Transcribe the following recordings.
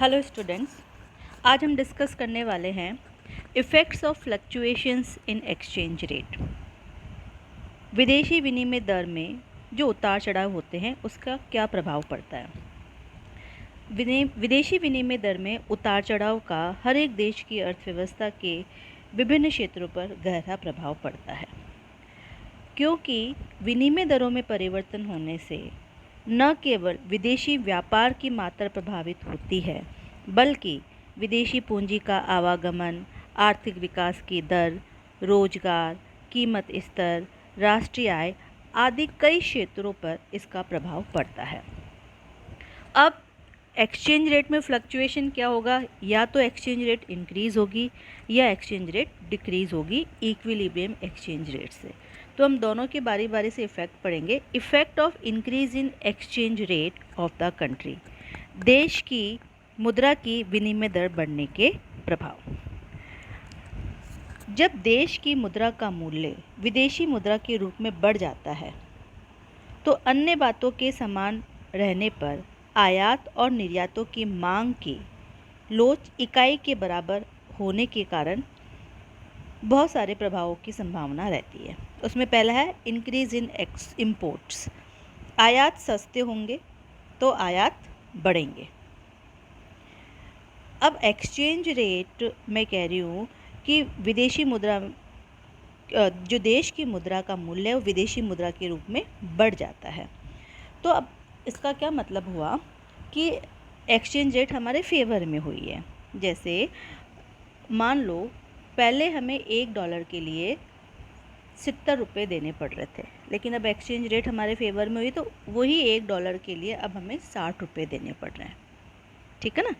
Hello students, आज हम discuss करने वाले हैं effects of fluctuations in exchange rate. विदेशी विनिमय दर में जो उतार चढ़ाव होते हैं उसका क्या प्रभाव पड़ता है। विदेशी विनिमय दर में उतार चढ़ाव का हर एक देश की अर्थव्यवस्था के विभिन्न क्षेत्रों पर गहरा प्रभाव पड़ता है, क्योंकि विनिमय दरों में परिवर्तन होने से न केवल विदेशी व्यापार की मात्रा प्रभावित होती है, बल्कि विदेशी पूंजी का आवागमन, आर्थिक विकास की दर, रोजगार, कीमत स्तर, राष्ट्रीय आय आदि कई क्षेत्रों पर इसका प्रभाव पड़ता है। अब एक्सचेंज रेट में फ्लक्चुएशन क्या होगा, या तो एक्सचेंज रेट इंक्रीज़ होगी या एक्सचेंज रेट डिक्रीज़ होगी इक्विलिब्रियम एक्सचेंज रेट से। तो हम दोनों के बारी बारी से इफ़ेक्ट पढ़ेंगे। Effect of increase in exchange rate of the country, देश की मुद्रा की विनिमय दर बढ़ने के प्रभाव। जब देश की मुद्रा का मूल्य विदेशी मुद्रा के रूप में बढ़ जाता है तो अन्य बातों के समान रहने पर आयात और निर्यातों की मांग की लोच इकाई के बराबर होने के कारण बहुत सारे प्रभावों की संभावना रहती है। उसमें पहला है इंक्रीज़ इन इम्पोर्ट्स। आयात सस्ते होंगे तो आयात बढ़ेंगे। अब एक्सचेंज रेट मैं कह रही हूँ कि विदेशी मुद्रा, जो देश की मुद्रा का मूल्य है वो विदेशी मुद्रा के रूप में बढ़ जाता है। तो अब इसका क्या मतलब हुआ कि एक्सचेंज रेट हमारे फेवर में हुई है। जैसे मान लो पहले हमें $1 के लिए 70 रुपये देने पड़ रहे थे, लेकिन अब एक्सचेंज रेट हमारे फेवर में हुई तो वही $1 के लिए अब हमें 60 रुपये देने पड़ रहे हैं। ठीक है ना।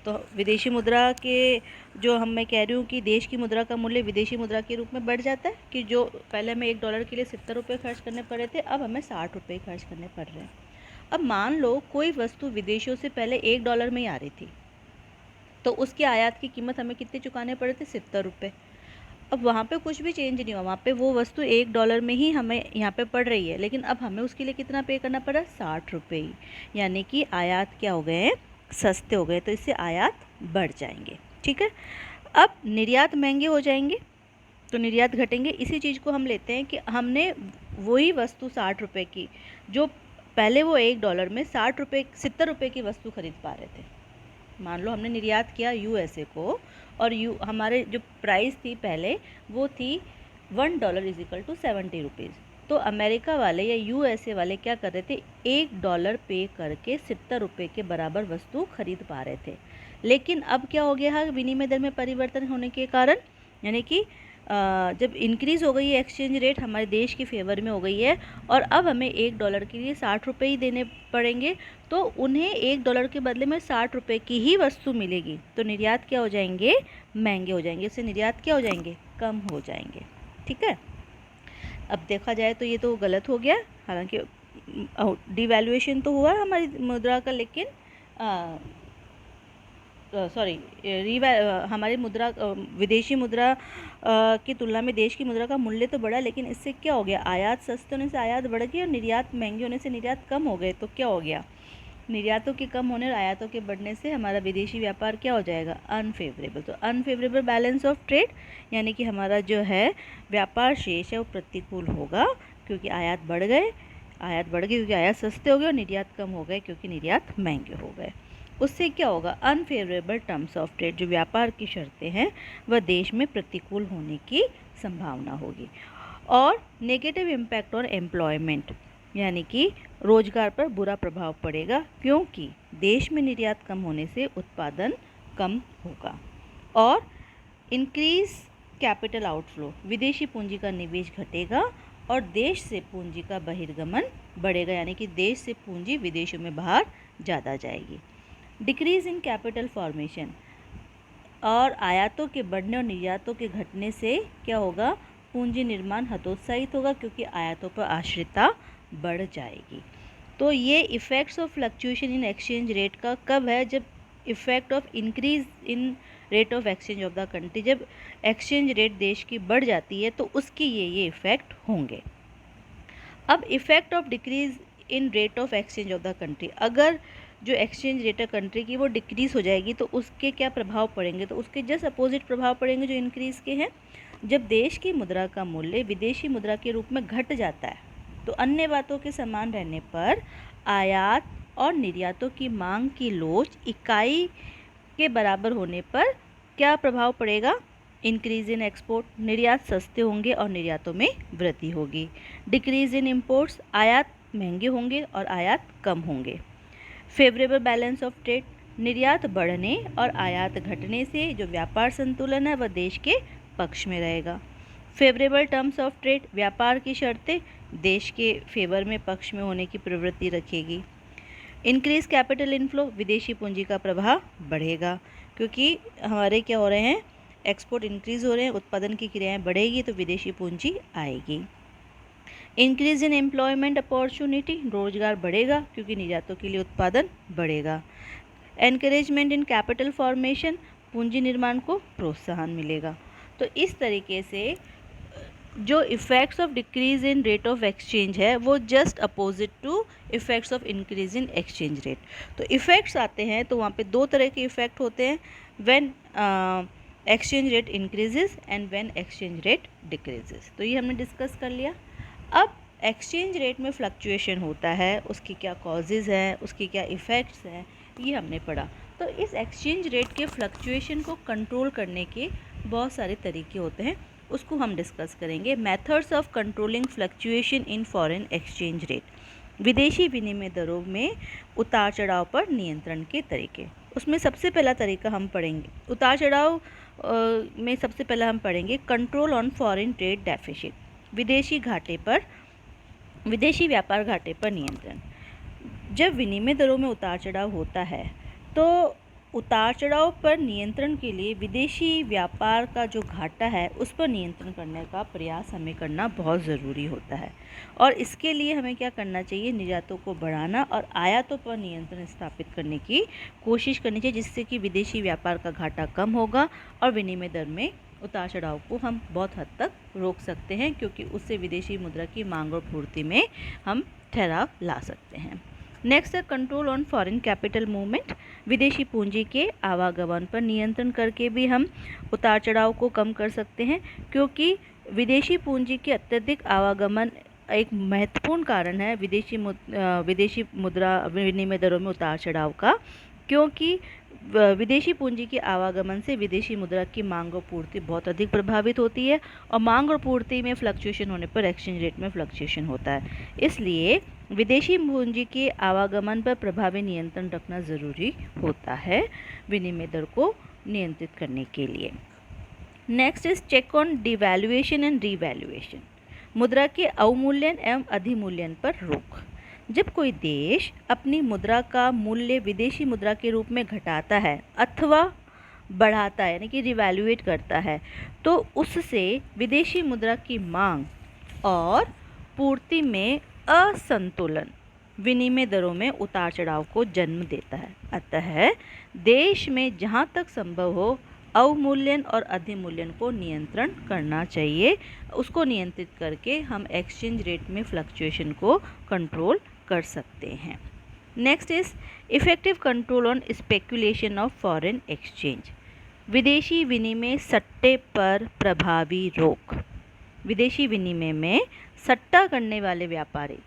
तो विदेशी मुद्रा के जो मैं कह रही हूँ कि देश की मुद्रा का मूल्य विदेशी मुद्रा के रूप में बढ़ जाता है, कि जो पहले हमें $1 के लिए 70 रुपये खर्च करने पड़े थे अब हमें 60 रुपये खर्च करने पड़ रहे हैं। अब मान लो कोई वस्तु विदेशों से पहले $1 में ही आ रही थी तो उसकी आयात की कीमत हमें कितने चुकाने पड़े थे, 70 रुपये। अब वहाँ पे कुछ भी चेंज नहीं हुआ, वहाँ पे वो वस्तु $1 में ही हमें यहाँ पे पड़ रही है, लेकिन अब हमें उसके लिए कितना पे करना पड़ा, 60 रुपये ही। यानी कि आयात क्या हो गए, सस्ते हो गए, तो इससे आयात बढ़ जाएंगे। ठीक है। अब निर्यात महंगे हो जाएंगे तो निर्यात घटेंगे। इसी चीज़ को हम लेते हैं कि हमने वही वस्तु 60 रुपये की, जो पहले वो $1 में 70 रुपये की वस्तु खरीद पा रहे थे। मान लो हमने निर्यात किया यूएसए को, और हमारे जो प्राइस थी पहले वो थी $1 = 70 रुपीज़। तो अमेरिका वाले या यूएसए वाले क्या कर रहे थे, $1 पे करके 70 रुपये के बराबर वस्तु खरीद पा रहे थे। लेकिन अब क्या हो गया है, विनिमय दर में परिवर्तन होने के कारण, यानी कि जब इंक्रीज़ हो गई है एक्सचेंज रेट हमारे देश की फेवर में हो गई है, और अब हमें $1 के लिए 60 रुपये ही देने पड़ेंगे, तो उन्हें $1 के बदले में 60 रुपये की ही वस्तु मिलेगी। तो निर्यात क्या हो जाएंगे, महंगे हो जाएंगे। इससे निर्यात क्या हो जाएंगे, कम हो जाएंगे। ठीक है। अब देखा जाए तो ये तो गलत हो गया, हालांकि डिवैल्यूएशन तो हुआ हमारी मुद्रा का, लेकिन हमारी मुद्रा विदेशी मुद्रा की तुलना में देश की मुद्रा का मूल्य तो बढ़ा, लेकिन इससे क्या हो गया, आयात सस्ते होने से आयात बढ़ गई और निर्यात महंगे होने से निर्यात कम हो गए। तो क्या हो गया, निर्यातों के कम होने और आयातों के बढ़ने से हमारा विदेशी व्यापार क्या हो जाएगा, अनफेवरेबल। तो अनफेवरेबल बैलेंस ऑफ ट्रेड, यानी कि हमारा जो है व्यापार शेष है वो प्रतिकूल होगा, क्योंकि आयात बढ़ गई क्योंकि आयात सस्ते हो गए, और निर्यात कम हो गए क्योंकि निर्यात महंगे हो गए। उससे क्या होगा, अनफेवरेबल टर्म्स ऑफ ट्रेड, जो व्यापार की शर्तें हैं वह देश में प्रतिकूल होने की संभावना होगी। और नेगेटिव इम्पैक्ट ऑन एम्प्लॉयमेंट, यानी कि रोजगार पर बुरा प्रभाव पड़ेगा, क्योंकि देश में निर्यात कम होने से उत्पादन कम होगा। और इंक्रीज कैपिटल आउटफ्लो, विदेशी पूंजी का निवेश घटेगा और देश से पूंजी का बहिर्गमन बढ़ेगा, यानी कि देश से पूंजी विदेशों में बाहर ज़्यादा जाएगी। डिक्रीज इन कैपिटल फॉर्मेशन, और आयातों के बढ़ने और निर्यातों के घटने से क्या होगा, पूंजी निर्माण हतोत्साहित होगा, क्योंकि आयातों पर आश्रितता बढ़ जाएगी। तो ये effects of fluctuation in exchange rate का कब है, जब effect of increase in rate of exchange of the country, जब एक्सचेंज रेट देश की बढ़ जाती है तो उसके ये इफ़ेक्ट होंगे। अब effect of decrease in rate of exchange of the country, अगर जो एक्सचेंज रेट है कंट्री की वो डिक्रीज़ हो जाएगी, तो उसके क्या प्रभाव पड़ेंगे? तो उसके जस्ट अपोजिट प्रभाव पड़ेंगे जो इंक्रीज़ के हैं। जब देश की मुद्रा का मूल्य विदेशी मुद्रा के रूप में घट जाता है, तो अन्य बातों के समान रहने पर आयात और निर्यातों की मांग की लोच इकाई के बराबर होने पर क्या प्रभाव पड़ेगा? इंक्रीज इन एक्सपोर्ट, निर्यात सस्ते होंगे और निर्यातों में वृद्धि होगी। डिक्रीज इन इंपोर्ट्स, आयात महंगे होंगे और आयात कम होंगे। फेवरेबल बैलेंस ऑफ ट्रेड, निर्यात बढ़ने और आयात घटने से जो व्यापार संतुलन है वह देश के पक्ष में रहेगा। फेवरेबल टर्म्स ऑफ ट्रेड, व्यापार की शर्तें देश के फेवर में पक्ष में होने की प्रवृत्ति रखेगी। इंक्रीज कैपिटल इनफ्लो, विदेशी पूंजी का प्रवाह बढ़ेगा, क्योंकि हमारे क्या हो रहे हैं, एक्सपोर्ट इंक्रीज हो रहे हैं, उत्पादन की क्रियाएं बढ़ेगी तो विदेशी पूंजी आएगी। इंक्रीज इन एम्प्लॉयमेंट अपॉर्चुनिटी, रोजगार बढ़ेगा क्योंकि निर्यातों के लिए उत्पादन बढ़ेगा। एनकरेजमेंट इन कैपिटल फॉर्मेशन, पूंजी निर्माण को प्रोत्साहन मिलेगा। तो इस तरीके से जो effects of decrease in rate of exchange है वो just opposite to effects of increase in exchange rate. तो इफ़ेक्ट्स आते हैं तो वहाँ पे दो तरह के इफ़ेक्ट होते हैं, when exchange rate increases and when exchange rate decreases. तो ये हमने डिस्कस कर लिया। अब एक्सचेंज रेट में फ्लक्चुएशन होता है, उसकी क्या कॉजेज़ हैं, उसकी क्या इफ़ेक्ट्स हैं, ये हमने पढ़ा। तो इस एक्सचेंज रेट के फ्लक्चुएशन को कंट्रोल करने के बहुत सारे तरीके होते हैं, उसको हम डिस्कस करेंगे। Methods of controlling fluctuation in foreign exchange rate, विदेशी विनिमय दरों में उतार चढ़ाव पर नियंत्रण के तरीके। उसमें सबसे पहला तरीका हम पढ़ेंगे, उतार चढ़ाव में सबसे पहला हम पढ़ेंगे control on foreign trade deficit, विदेशी व्यापार घाटे पर नियंत्रण। जब विनिमय दरों में उतार चढ़ाव होता है तो उतार चढ़ाव पर नियंत्रण के लिए विदेशी व्यापार का जो घाटा है उस पर नियंत्रण करने का प्रयास हमें करना बहुत ज़रूरी होता है। और इसके लिए हमें क्या करना चाहिए, निर्यातों को बढ़ाना और आयातों पर नियंत्रण स्थापित करने की कोशिश करनी चाहिए, जिससे कि विदेशी व्यापार का घाटा कम होगा और विनिमय दर में उतार चढ़ाव को हम बहुत हद तक रोक सकते हैं, क्योंकि उससे विदेशी मुद्रा की मांग और पूर्ति में हम ठहराव ला सकते हैं। नेक्स्ट है control on foreign capital movement, विदेशी पूंजी के आवागमन पर नियंत्रण करके भी हम उतार चढ़ाव को कम कर सकते हैं, क्योंकि विदेशी पूंजी के अत्यधिक आवागमन एक महत्वपूर्ण कारण है विदेशी मुद्रा विनिमय दरों में उतार चढ़ाव का, क्योंकि विदेशी पूंजी के आवागमन से विदेशी मुद्रा की मांग और पूर्ति बहुत अधिक प्रभावित होती है, और मांग और पूर्ति में फ्लक्चुएशन होने पर एक्सचेंज रेट में फ्लक्चुएशन होता है। इसलिए विदेशी पूंजी के आवागमन पर प्रभावी नियंत्रण रखना ज़रूरी होता है विनिमय दर को नियंत्रित करने के लिए। Next is check on devaluation and revaluation, मुद्रा के अवमूल्यन एवं अधिमूल्यन पर रोक। जब कोई देश अपनी मुद्रा का मूल्य विदेशी मुद्रा के रूप में घटाता है अथवा बढ़ाता है, यानी कि रिवैल्यूएट करता है, तो उससे विदेशी मुद्रा की मांग और पूर्ति में असंतुलन विनिमय दरों में उतार चढ़ाव को जन्म देता है। अतः देश में जहाँ तक संभव हो अवमूल्यन और अधिमूल्यन को नियंत्रण करना चाहिए, उसको नियंत्रित करके हम एक्सचेंज रेट में फ्लक्चुएशन को कंट्रोल कर सकते हैं। Next is effective control on speculation of foreign exchange, विदेशी विनिमय सट्टे पर प्रभावी रोक। विदेशी विनिमय में सट्टा करने वाले व्यापारी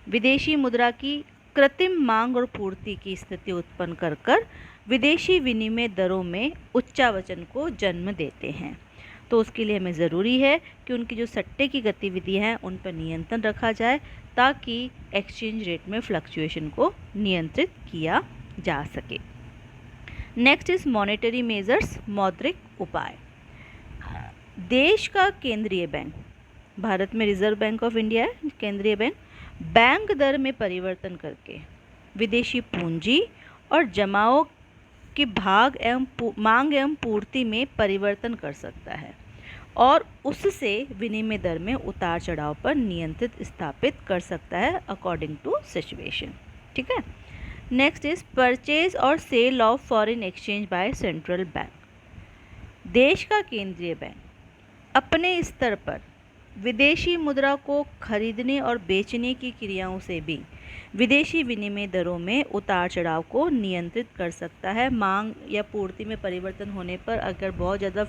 विदेशी मुद्रा की कृत्रिम मांग और पूर्ति की स्थिति उत्पन्न कर विदेशी विनिमय दरों में उच्चावचन को जन्म देते हैं। तो उसके लिए हमें ज़रूरी है कि उनकी जो सट्टे की गतिविधियाँ हैं उन पर नियंत्रण रखा जाए, ताकि एक्सचेंज रेट में फ्लक्चुएशन को नियंत्रित किया जा सके। नेक्स्ट इज मॉनेटरी मेजर्स, मौद्रिक उपाय। देश का केंद्रीय बैंक, भारत में रिजर्व बैंक ऑफ इंडिया है केंद्रीय बैंक, बैंक दर में परिवर्तन करके विदेशी पूंजी और जमाओं के भाग एवं मांग एवं पूर्ति में परिवर्तन कर सकता है और उससे विनिमय दर में उतार चढ़ाव पर नियंत्रित स्थापित कर सकता है अकॉर्डिंग टू सिचुएशन। ठीक है। नेक्स्ट इज परचेज और sale of foreign exchange by central bank. देश का केंद्रीय बैंक अपने स्तर पर विदेशी मुद्रा को खरीदने और बेचने की क्रियाओं से भी विदेशी विनिमय दरों में उतार चढ़ाव को नियंत्रित कर सकता है। मांग या पूर्ति में परिवर्तन होने पर अगर बहुत ज़्यादा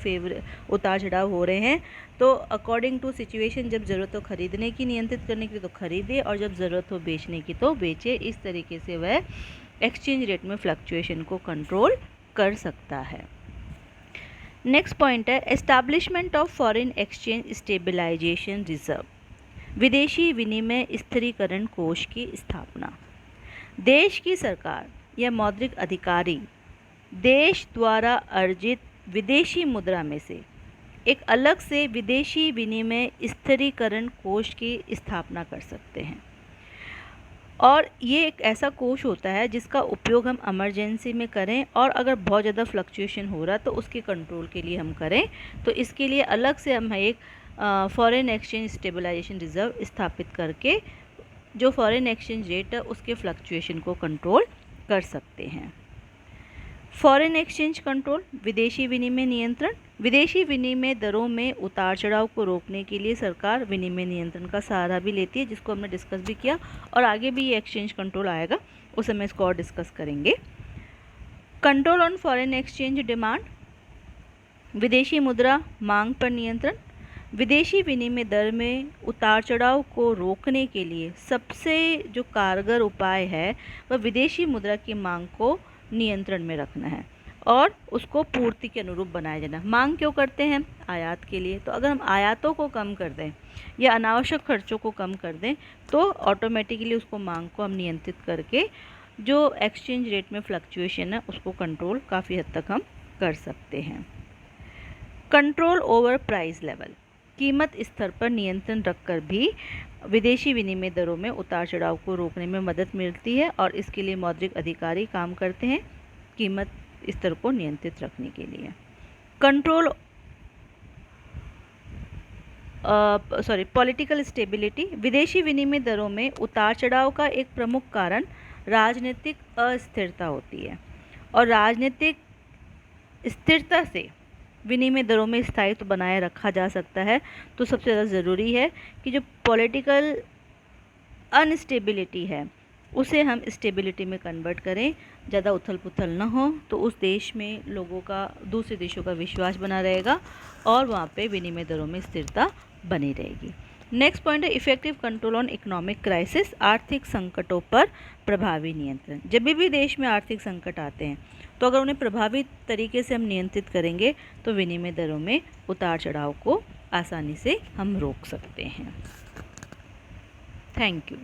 उतार चढ़ाव हो रहे हैं तो अकॉर्डिंग टू सिचुएशन, जब ज़रूरत हो खरीदने की, नियंत्रित करने की तो खरीदे, और जब ज़रूरत हो बेचने की तो बेचे। इस तरीके से वह एक्सचेंज रेट में फ्लक्चुएशन को कंट्रोल कर सकता है। नेक्स्ट पॉइंट है establishment of foreign exchange stabilization reserve, विदेशी विनिमय स्थिरीकरण कोष की स्थापना। देश की सरकार या मौद्रिक अधिकारी देश द्वारा अर्जित विदेशी मुद्रा में से एक अलग से विदेशी विनिमय स्थिरीकरण कोष की स्थापना कर सकते हैं, और ये एक ऐसा कोष होता है जिसका उपयोग हम इमरजेंसी में करें, और अगर बहुत ज़्यादा फ्लक्चुएशन हो रहा तो उसके कंट्रोल के लिए हम करें। तो इसके लिए अलग से हम एक फॉरेन एक्सचेंज स्टेबलाइजेशन रिजर्व स्थापित करके जो फॉरेन एक्सचेंज रेट है उसके फ्लक्चुएशन को कंट्रोल कर सकते हैं। फॉरेन एक्सचेंज कंट्रोल, विदेशी विनिमय नियंत्रण। विदेशी विनिमय दरों में उतार चढ़ाव को रोकने के लिए सरकार विनिमय नियंत्रण का सहारा भी लेती है, जिसको हमने डिस्कस भी किया, और आगे भी ये एक्सचेंज कंट्रोल आएगा, उस समय इसको और डिस्कस करेंगे। Control on foreign exchange demand, विदेशी मुद्रा मांग पर नियंत्रण। विदेशी विनिमय दर में उतार चढ़ाव को रोकने के लिए सबसे जो कारगर उपाय है वह विदेशी मुद्रा की मांग को नियंत्रण में रखना है और उसको पूर्ति के अनुरूप बनाया जाना। मांग क्यों करते हैं? आयात के लिए। तो अगर हम आयातों को कम कर दें या अनावश्यक खर्चों को कम कर दें तो ऑटोमेटिकली उसको मांग को हम नियंत्रित करके जो एक्सचेंज रेट में फ्लक्चुएशन है उसको कंट्रोल काफ़ी हद तक हम कर सकते हैं। कंट्रोल ओवर प्राइस लेवल, कीमत स्तर पर नियंत्रण रखकर भी विदेशी विनिमय दरों में उतार चढ़ाव को रोकने में मदद मिलती है, और इसके लिए मौद्रिक अधिकारी काम करते हैं कीमत स्तर को नियंत्रित रखने के लिए। कंट्रोल पॉलिटिकल स्टेबिलिटी, विदेशी विनिमय दरों में उतार चढ़ाव का एक प्रमुख कारण राजनीतिक अस्थिरता होती है, और राजनीतिक स्थिरता से विनिमय दरों में स्थायित्व बनाए रखा जा सकता है। तो सबसे ज़्यादा ज़रूरी है कि जो पॉलिटिकल अनस्टेबिलिटी है उसे हम स्टेबिलिटी में कन्वर्ट करें, ज़्यादा उथल पुथल ना हो, तो उस देश में लोगों का दूसरे देशों का विश्वास बना रहेगा और वहाँ पे विनिमय दरों में स्थिरता बनी रहेगी। नेक्स्ट पॉइंट है effective control on economic crisis, आर्थिक संकटों पर प्रभावी नियंत्रण। जब भी देश में आर्थिक संकट आते हैं तो अगर उन्हें प्रभावी तरीके से हम नियंत्रित करेंगे तो विनिमय दरों में उतार चढ़ाव को आसानी से हम रोक सकते हैं। Thank you.